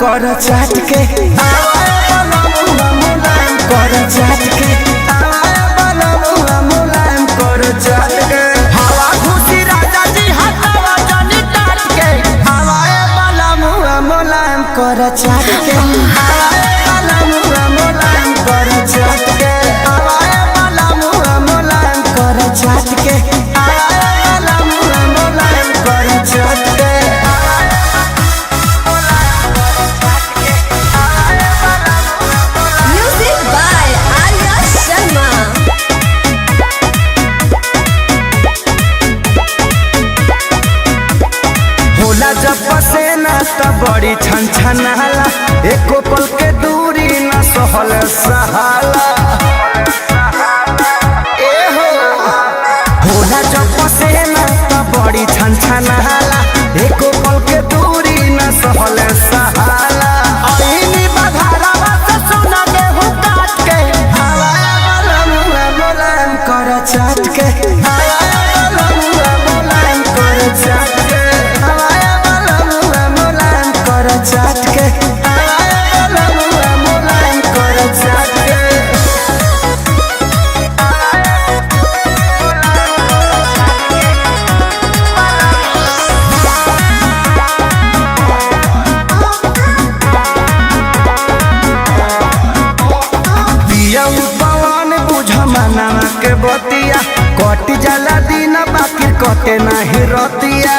कर चाट के कर चाट के कर चाट के हवा खुशी राजा जी हटावा जानी काट के हवाए वाला मुआ मुलायम कर चाट के हवाए वाला मुआ मुलायम कर चाट के हवाए वाला मुआ मुलायम कर चाट के हवाए वाला मुआ मुलायम कर चाट के जब पसेना त बड़ी छन छनाला एको पल के दूरी न सहल सहाला ए हो होला जब पसेना त बड़ी छन छनाला एको पल के दूरी न सहल सहाला आईनी बधारा बस सोना गेहूं काट के हवाए वाला मुआ मुलायम कर चाट के हवाए वाला मुआ मुलायम कर चाट के चाट के वाला मुआ मुलायम कर चाट के पिया पवन बुझ मनावा के बतिया कट जाला दिन बाकी कटे नहीं रतिया